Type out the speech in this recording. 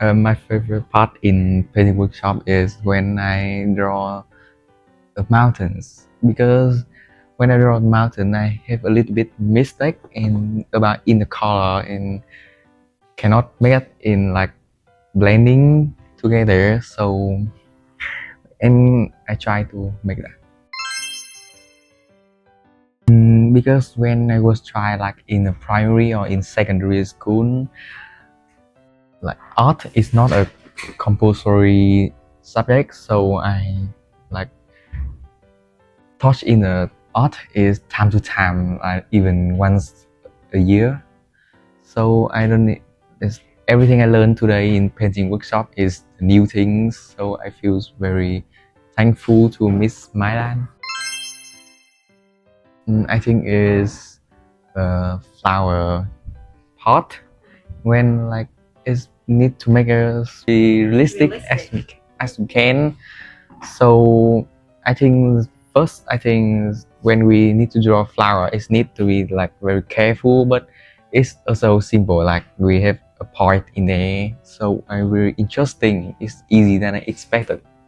My favorite part in painting workshop is when I draw the mountains, because when I draw the mountain, I have a little bit mistake in the color and cannot make it in like blending together. So and I try to make that. Because when I was trying like in the primary or in secondary school, like art is not a compulsory subject, so I like touch in the art is time to time, even once a year. So I don't need this. Everything I learned today in painting workshop is new things. So I feel very thankful to Miss Mylan. I think is a flower pot when like it's need to make us be realistic as we can. So I think first when we need to draw a flower, it need to be like very careful, but it's also simple. Like we have a point in there, so I really interesting. It's easy than I expected.